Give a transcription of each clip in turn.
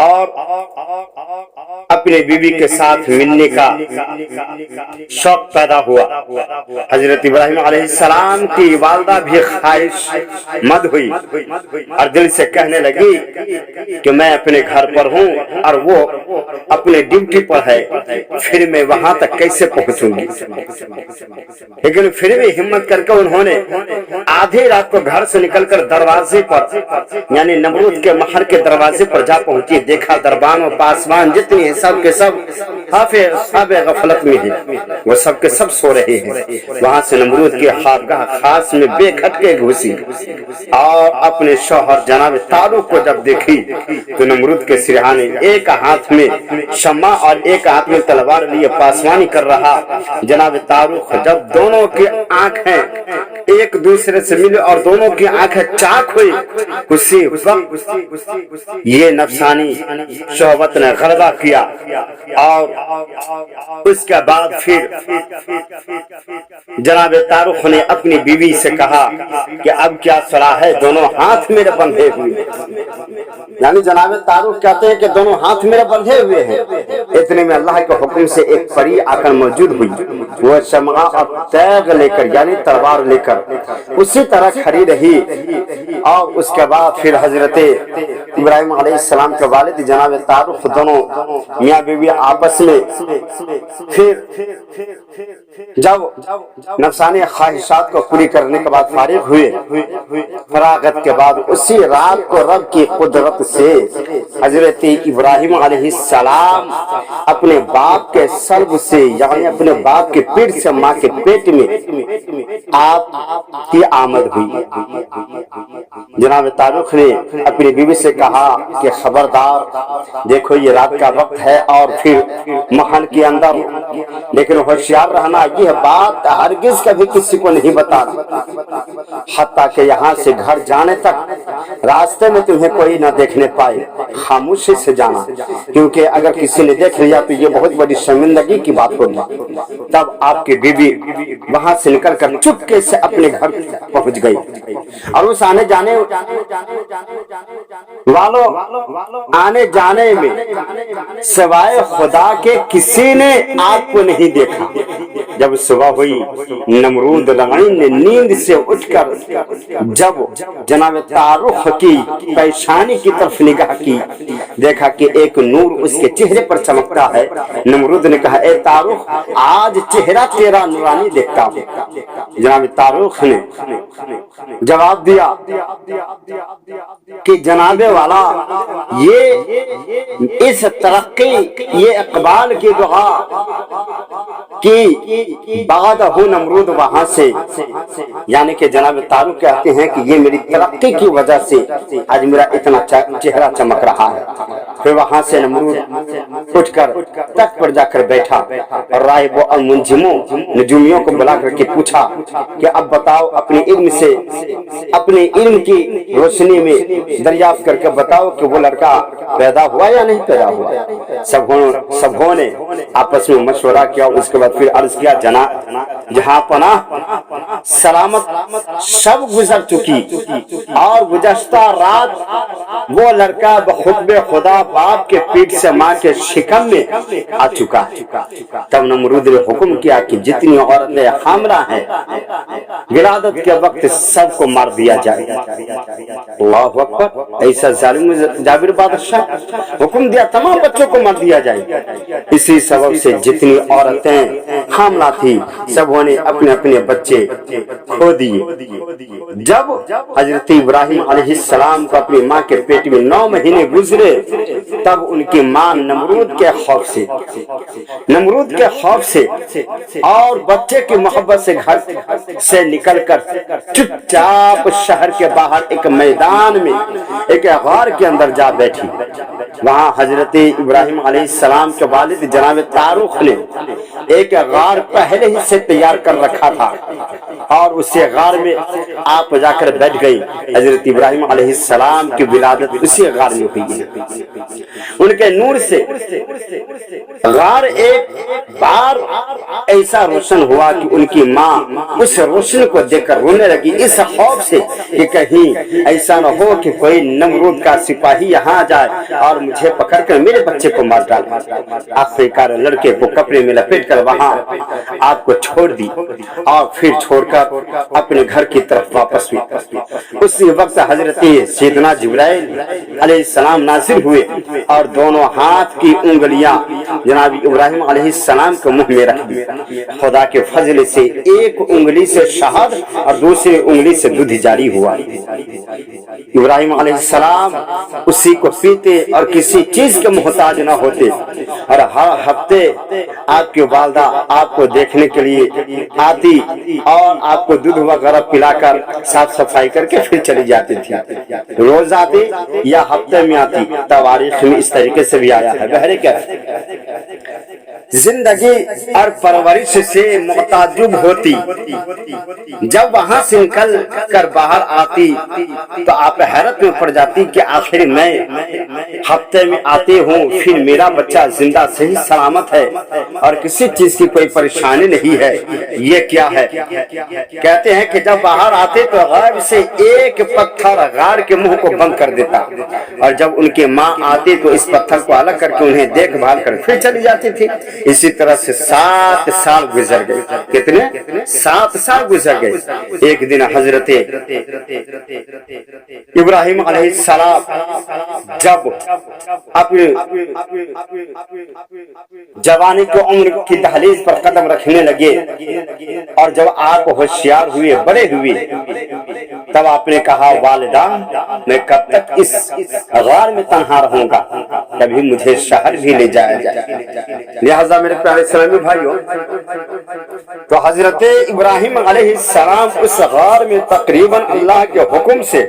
اور اپنے بیوی کے ساتھ ملنے کا شوق پیدا ہوا۔ حضرت ابراہیم علیہ السلام کی والدہ بھی خواہش مند ہوئی اور دل سے کہنے لگی کہ میں اپنے گھر پر ہوں اور وہ اپنے ڈیوٹی پر ہے، پھر میں وہاں تک کیسے پہنچوں گی؟ لیکن پھر بھی ہمت کر کے انہوں نے آدھی رات کو گھر سے نکل کر دروازے پر یعنی نمرود کے محل کے دروازے پر جا پہنچی۔ دیکھا دربان و پاسبان جتنی ہیں سب کے سب خواب غفلت میں ہیں، وہ سب کے سب سو رہے ہیں۔ وہاں سے نمرود کی خوابگاہ خاص میں بے کھٹ کے گھسی اور اپنے شوہر جناب طارق کو جب دیکھی تو نمرود کے سرہانے ایک ہاتھ میں شمع اور ایک ہاتھ میں تلوار لیے پاسبانی کر رہا جناب طارق جب دونوں کی آنکھیں ایک دوسرے سے ملی اور دونوں کی آنکھیں چاک ہوئی، اسی وقت یہ نفسانی شہوت نے غلبہ کیا اور اس کے بعد پھر جناب طارق نے اپنی بیوی سے کہا کہ اب کیا صلاح ہے، دونوں ہاتھ میرے بندھے ہوئے، یعنی جناب طارق کہتے ہیں کہ دونوں ہاتھ میرے بندھے ہوئے ہیں۔ اتنے میں اللہ کے حکم سے ایک پری آ کر موجود ہوئی، وہ شمع اور تیغ لے کر یعنی تلوار لے کر اسی طرح کھڑی رہی اور اس کے بعد پھر حضرت ابراہیم علیہ السلام کے والد جناب طارق دونوں میاں بیوی آپس میں پھر جب نفسانی خواہشات کو پوری کرنے کے بعد فارغ ہوئے، فراغت کے بعد اسی رات کو رب کی قدرت سے حضرت ابراہیم علیہ السلام اپنے باپ کے سلب سے یعنی اپنے باپ کے پیٹ سے ماں کے پیٹ میں آپ کی آمد ہوئی۔ جناب طارق نے اپنی بیوی سے کہا کہ خبردار دیکھو یہ رات کا وقت ہے اور پھر محل کے اندر، لیکن ہوشیار رہنا یہ بات ہرگز کبھی کسی کو نہیں بتانا، حتیٰ کہ یہاں سے گھر جانے تک راستے میں تمہیں کوئی نہ دیکھنے پائے، خاموشی سے جانا، کیونکہ اگر کسی نے دیکھ لیا تو یہ بہت بڑی شرمندگی کی بات ہوگی۔ تب آپ کی بیوی وہاں سے نکل کر چپکے سے اپنے گھر پہنچ گئی اور اس آنے جانے والوں آنے جانے میں سوائے خدا کے کسی نے آپ کو نہیں دیکھا۔ جب صبح ہوئی نمرود لعین نے نیند سے اٹھ کر جب جناب طارق کی پیشانی کی طرف نگاہ کی، دیکھا کہ ایک نور اس کے چہرے پر چمکتا ہے۔ نمرود نے کہا اے طارق آج چہرہ تیرا نورانی دیکھتا ہوں۔ جناب طارق نے جواب دیا کہ جناب والا یہ اس ترقی یہ اقبال کی دعا کی بعد ہو نمرود وہاں سے یعنی کہ جناب طارق کہتے ہیں کہ یہ میری ترقی کی وجہ سے آج میرا اتنا چہرہ چمک رہا ہے۔ پھر وہاں سے نمرود اٹھ کر تخت پر جا کر بیٹھا اور راہبوں اور منجموں نجومیوں کو بلا کر کے پوچھا کہ اب بتاؤ اپنے علم سے اپنے علم کی روشنی میں دریافت کر کے بتاؤ کہ وہ لڑکا پیدا ہوا یا نہیں پیدا ہوا۔ سبوں نے آپس میں مشورہ کیا، اس کے بعد پھر عرض کیا جہاں پناہ سلامت شب گزر چکی اور گزشتہ رات وہ لڑکا بخطبے خدا باپ کے پیٹ سے ماں کے شکم میں آ چکا ہے۔ تب نمرود نے حکم کیا کہ جتنی عورتیں حاملہ ہیں ولادت کے وقت سب کو مار دیا جائے۔ اللہ اکبر، ایسا ظالم جابر بادشاہ حکم دیا تمام بچوں کو مار دیا جائے۔ اسی سبب سے جتنی عورتیں حاملہ تھی سبوں نے اپنے اپنے بچے کھو دیے۔ جب حضرت ابراہیم علیہ السلام کو اپنی ماں کے پیٹ میں 9 مہینے گزرے تب ان کی ماں نمرود کے خوف سے اور بچے کی محبت سے گھر سے نکل کر چپ چاپ شہر کے باہر ایک میدان میں ایک غار کے اندر جا بیٹھی۔ وہاں حضرت ابراہیم علیہ السلام کے والد جناب طارق نے ایک غار پہلے ہی سے تیار کر رکھا تھا اور اسی غار میں آپ جا کر بیٹھ گئی۔ حضرت ابراہیم علیہ السلام کی ولادت اسی غار میں ہوئی۔ ان کے نور سے غار ایک بار ایسا روشن ہوا کہ ان کی ماں اس روشن کو دیکھ کر رونے لگی، اس خوف سے کہ کہیں ایسا نہ ہو کہ کوئی نمرود کا سپاہی یہاں جائے اور اور مجھے پکڑ کر میرے بچے کو مار ڈالا۔ آخرکار لڑکے کو کپڑے میں لپیٹ کر وہاں آپ کو چھوڑ دی اور پھر چھوڑ کر اپنے گھر کی طرف واپس ہوئی۔ اسی وقت حضرت سیدنا جبرائیل علیہ السلام نازل ہوئے اور دونوں ہاتھ کی انگلیاں جناب ابراہیم علیہ السلام کو منہ میں رکھ دی۔ خدا کے فضل سے ایک انگلی سے شہد اور دوسری انگلی سے دودھ جاری ہوا۔ ابراہیم علیہ السلام اسی کو پیتے اور کسی چیز کے محتاج نہ ہوتے، اور ہر ہفتے آپ کی والدہ آپ کو دیکھنے کے لیے آتی اور آپ کو دودھ وغیرہ پلا کر صاف صفائی کر کے پھر چلی جاتی تھی۔ روز آتی یا ہفتے میں آتی، تواریخ میں اس طریقے سے بھی آیا ہے۔ بہرے کیا زندگی اور پرورش سے محتاج ہوتی، جب وہاں سے نکل کر باہر آتی تو آپ حیرت میں پڑ جاتی کہ آخر میں ہفتے میں آتے ہوں، پھر میرا بچہ زندہ صحیح سلامت ہے اور کسی چیز کی کوئی پریشانی نہیں ہے، یہ کیا ہے؟ کہتے ہیں کہ جب باہر آتے تو غائب سے ایک پتھر غار کے منہ کو بند کر دیتا، اور جب ان کے ماں آتی تو اس پتھر کو الگ کر کے انہیں دیکھ بھال کر پھر چلی جاتی تھی۔ اسی طرح سے 7 سال گزر گئے۔ کتنے؟ 7 سال گزر گئے۔ ایک دن حضرت ابراہیم علیہ السلام جب اپنے جوانی کی عمر کی دہلیز پر قدم رکھنے لگے اور جب آپ ہوشیار ہوئے، بڑے ہوئے، تب آپ نے کہا والدہ میں کب تک اس غار میں تنہا رہوں گا، کبھی مجھے شہر بھی لے جایا جائے۔ لہذا میرے پیارے اسلامی بھائیوں، تو حضرت ابراہیم علیہ السلام اس غار میں تقریباً اللہ کے حکم سے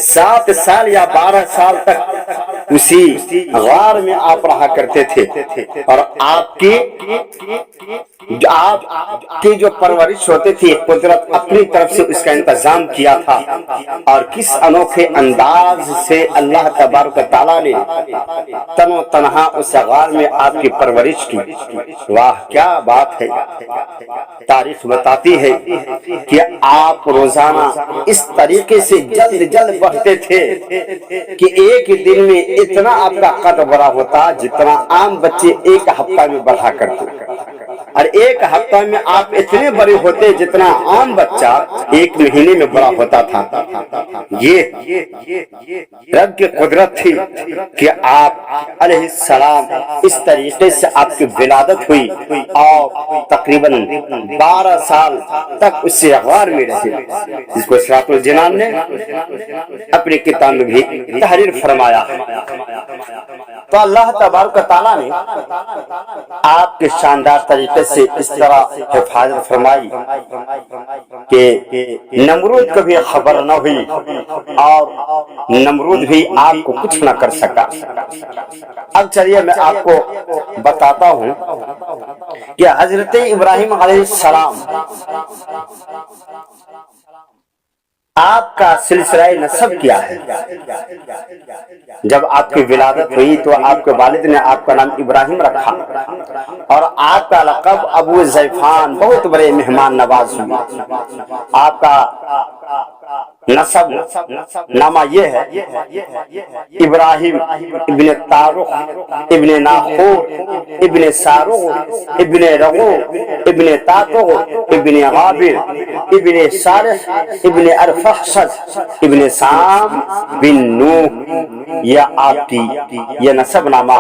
7 سال یا 12 سال تک اسی غار میں آپ رہا کرتے تھے، اور آپ کی جو پرورش ہوتی تھی قدرت اپنی طرف سے اس کا انتظام کیا تھا، اور کس انوکھے انداز سے اللہ تبارک و تعالیٰ نے تن و تنہا اس غار میں آپ کی پرورش کی۔ واہ کیا بات ہے! تاریخ بتاتی ہے کہ آپ روزانہ اس طریقے سے جلد جلد بڑھتے تھے کہ ایک دن میں اتنا آپ کا قد بڑا ہوتا جتنا عام بچے ایک ہفتہ میں بڑھا کرتے، اور ایک ہفتہ میں آپ اتنے بڑے ہوتے جتنا عام بچہ ایک مہینے میں بڑا ہوتا تھا۔ یہ رب کی قدرت تھی کہ آپ علیہ السلام اس طریقے سے آپ کی ولادت ہوئی اور تقریباً 12 سال تک اس سے غار میں رہے، جس کو سراۃ الجنان نے اپنی کتاب میں بھی تحریر فرمایا۔ تو اللہ تبارک و تعالیٰ نے آپ کے شاندار طریقے سے اس طرح حفاظت فرمائی کہ نمرود کو بھی خبر نہ ہوئی اور نمرود بھی آپ کو کچھ نہ کر سکا۔ اب چلیے میں آپ کو بتاتا ہوں کہ حضرت ابراہیم علیہ السلام آپ کا سلسلہ نسب کیا ہے۔ جب آپ کی ولادت ہوئی تو آپ کے والد نے آپ کا نام ابراہیم رکھا، اور آپ کا لقب ابو زیفان، بہت بڑے مہمان نواز ہوئے۔ آپ کا نسب نامہ یہ ہے ابراہیم ابن تارخ ابن ناخور ابن سارغ ابن رغو ابن تاتغ ابن غابر ابن صالح ابن ارفخشد ابن سام بن نوح۔ یہ آپ کی یہ نسب نامہ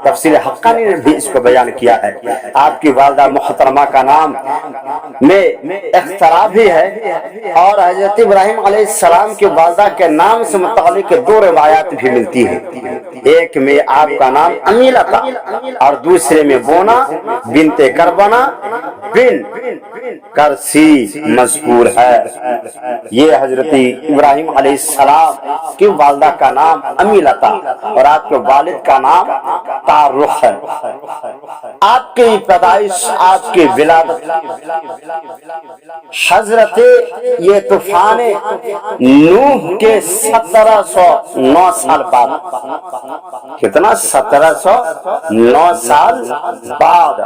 تفسیر حقانی نے بھی اس کو بیان کیا ہے۔ آپ کی والدہ محترمہ کا نام میں اختلاف بھی ہے، اور حضرت ابراہیم علیہ السلام کی والدہ کے نام سے متعلق 2 روایات بھی ملتی ہیں۔ ایک میں آپ کا نام امیلہ تھا اور دوسرے میں بونا بنت کربنا بن کرسی مذکور ہے۔ یہ حضرت ابراہیم علیہ السلام کی والدہ کا نام امیلہ تھا اور آپ کے والد کا نام تارخ ہے۔ آپ کی پیدائش، آپ کی ولادت حضرت یہ طوفان نوح کے 1709 سال بعد، کتنا 1709 سال بعد،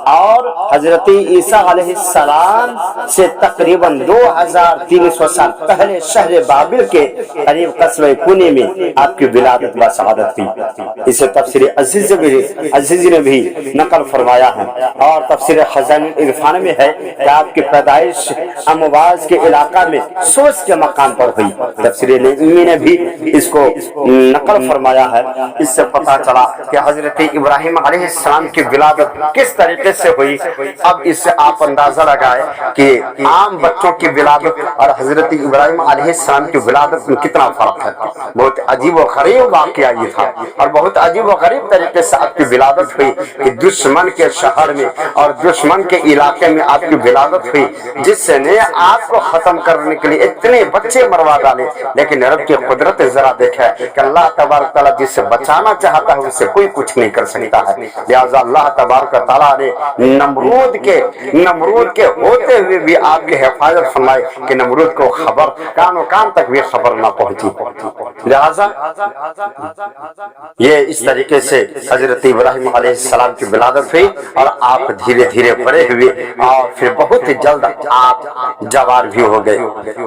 اور حضرت عیسیٰ علیہ السلام سے تقریباً 2300 سال پہلے شہر بابل کے قریب قصبہ کونے میں آپ کی ولادت و سعادت ہوئی۔ اسے تفسیر عزیز نے بھی نقل فرمایا ہے، اور تفسیر خزائن عرفان میں ہے کہ آپ کی پیدائش امواز کے علاقہ میں سوس کے مقام پر ہوئی۔ تفسیر نعیمی نے بھی اس کو نقل فرمایا ہے۔ اس سے پتہ چلا کہ حضرت ابراہیم علیہ السلام کی ولادت کس طریقے سے ہوئی۔ اب اس سے آپ اندازہ لگائے کہ عام بچوں کی ولادت اور حضرت ابراہیم علیہ السلام کی ولادت میں کتنا فرق ہے۔ بہت عجیب و غریب واقعہ یہ تھا، اور بہت عجیب و غریب طریقے سے آپ کی ولادت ہوئی کہ دشمن کے شہر میں اور دشمن کے علاقے میں آپ کی ولادت ہوئی، جس سے نے آپ کو ختم کرنے کے لیے اتنے بچے مروا ڈالے۔ لیکن رب کی قدرت ذرا دیکھا کہ اللہ تبارک تعالیٰ جس سے بچانا چاہتا ہے اسے کوئی کچھ نہیں کر سکتا ہے۔ لہذا اللہ تبارک تعالیٰ نے نمرود کے ہوتے ہوئے بھی آپ کی حفاظت فرمائی کہ نمرود کو خبر کان تک بھی خبر نہ پہنچی۔ لہذا یہ اس طریقے سے حضرت ابراہیم علیہ السلام کی ولادت ہوئی، اور آپ دھیرے دھیرے بڑے ہوئے، اور پھر بہت جلد آپ جوار بھی ہو گئے۔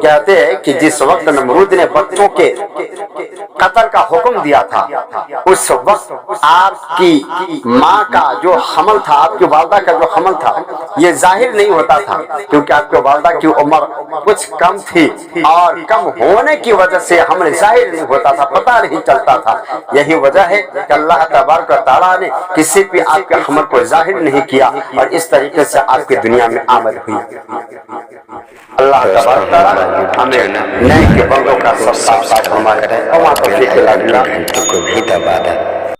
کہتے ہیں کہ جس وقت نمرود نے بچوں کے قتل کا حکم دیا تھا، اس وقت آپ کی ماں کا جو حمل تھا، آپ کی والدہ کا جو حمل تھا، یہ ظاہر نہیں ہوتا تھا، کیونکہ آپ کی والدہ کی عمر کچھ کم تھی، اور کم ہونے کی وجہ سے حمل ظاہر نہیں ہوتا تھا، پتہ نہیں چلتا تھا۔ یہی وجہ ہے کہ اللہ تبارک و تعالیٰ نے کسی بھی آپ کے حمل کو ظاہر نہیں کیا، اور اس طریقے سے آپ کی دنیا میں آمد ہوئی۔ اللہ تبارک و تعالیٰ ہمیں نیک بندوں کا سب ساتھ فرمائے، اور توفیق عطا فرمائے۔